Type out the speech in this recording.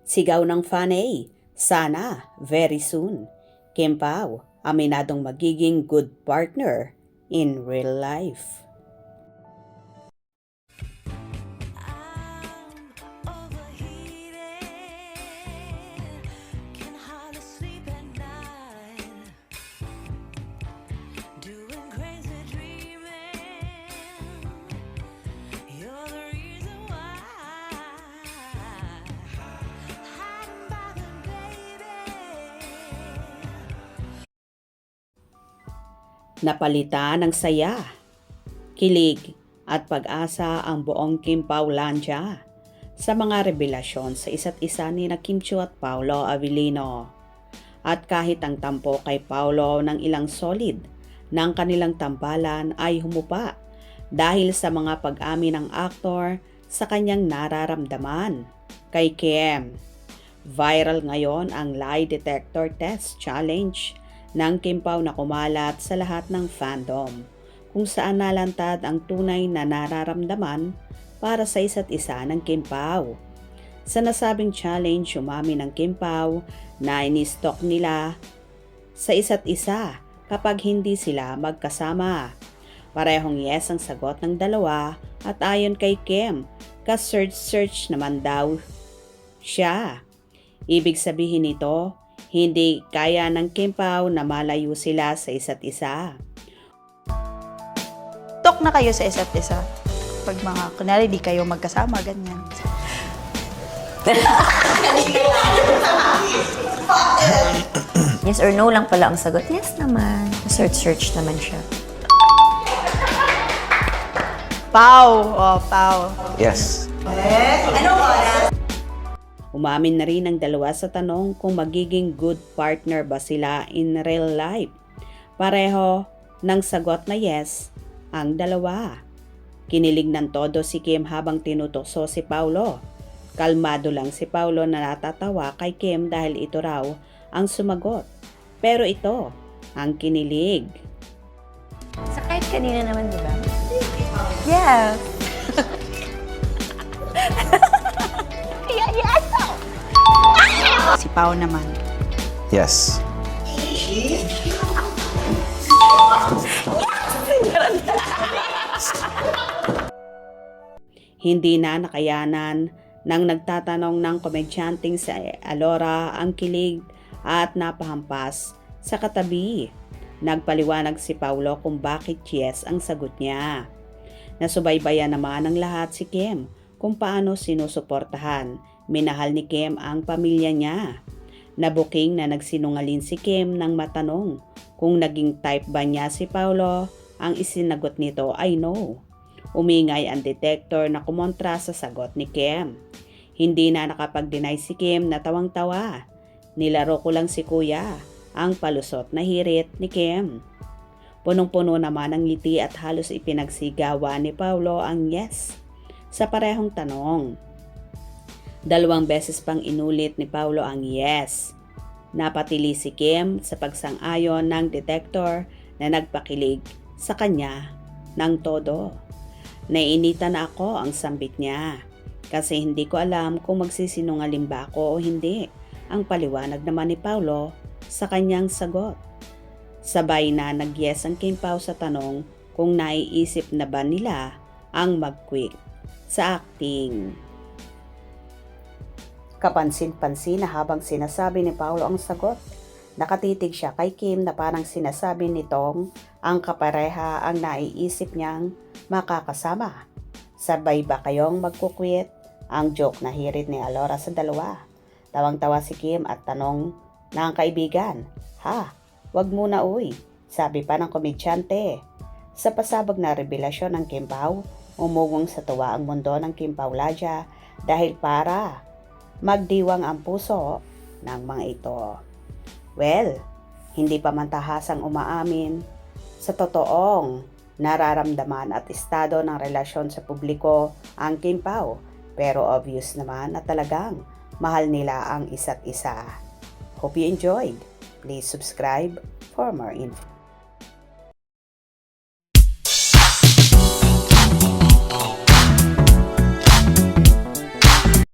Sigaw ng Fanny, sana, very soon. Kim Pao, aminadong magiging good partner in real life. Napalitan ng saya, kilig at pag-asa ang buong Kim Paulandia sa mga revelasyon sa isa't isa ni na Kim Chiu at Paolo Avellino. At kahit ang tampo kay Paolo ng ilang solid ng kanilang tambalan ay humupa dahil sa mga pag-amin ng aktor sa kanyang nararamdaman kay Kim. Viral ngayon ang lie detector test challenge ng Kim Pao na kumalat sa lahat ng fandom, kung saan nalantad ang tunay na nararamdaman para sa isa't isa ng Kim Pao. Sa nasabing challenge, umami ng Kim Pao na ini-stalk nila sa isa't isa kapag hindi sila magkasama. Parehong yes ang sagot ng dalawa at ayon kay Kim, ka-search naman daw siya. Ibig sabihin nito, hindi kaya ng Kim Pao na malayo sila sa isa't isa. Talk na kayo sa isa't isa. Pag mga, kunwari, di kayo magkasama, ganyan. Yes or no lang pala ang sagot. Yes naman. Search naman siya. Pao! Oh, Pao. Yes. Umamin na rin ang dalawa sa tanong kung magiging good partner ba sila in real life. Pareho ng sagot na yes ang dalawa. Kinilig ng todo si Kim habang tinutokso si Paolo. Kalmado lang si Paolo na natatawa kay Kim dahil ito raw ang sumagot. Pero ito ang kinilig. Sa kahit kanina naman, di ba? Yeah. Si Pao naman. Yes. Hindi na nakayanan ng nagtatanong ng komedyanteng sa Alora ang kilig at napahampas sa katabi. Nagpaliwanag si Paolo kung bakit yes ang sagot niya. Nasubaybayan naman ng lahat si Kim kung paano sinusuportahan. Minahal ni Kim ang pamilya niya. Nabuking na nagsinungaling si Kim nang matanong kung naging type ba niya si Paolo. Ang isinagot nito ay no. Umingay ang detector na kumontra sa sagot ni Kim. Hindi na nakapag-deny si Kim na tawang-tawa. Nilaro ko lang si Kuya, ang palusot na hirit ni Kim. Punong-puno naman ang ngiti at halos ipinagsigawan ni Paolo ang yes sa parehong tanong. 2 beses pang inulit ni Paolo ang yes. Napatili si Kim sa pagsang-ayon ng detector na nagpakilig sa kanya ng todo. Naiinitan na ako ang sambit niya kasi hindi ko alam kung magsisinungaling ba ako o hindi. Ang paliwanag naman ni Paolo sa kanyang sagot. Sabay na nag-yes ang Kim Pao sa tanong kung naiisip na ba nila ang mag-quit sa acting. Kapansin-pansin na habang sinasabi ni Paolo ang sagot, nakatitig siya kay Kim na parang sinasabi nitong ang kapareha ang naiisip niyang makakasama. Sabay ba kayong magkukwit? Ang joke na hirit ni Alora sa dalawa. Tawang-tawa si Kim at tanong ng kaibigan, "Ha, wag muna uy," sabi pa ng komedyante. Sa pasabog na revelasyon ng Kim Pao, umugong sa tuwa ang mundo ng Kim Paulandia dahil para magdiwang ang puso ng mga ito. Well, hindi pa man tahasang umaamin sa totoong nararamdaman at estado ng relasyon sa publiko ang Kim Pao, pero obvious naman na talagang mahal nila ang isa't isa. Hope you enjoyed. Please subscribe for more info.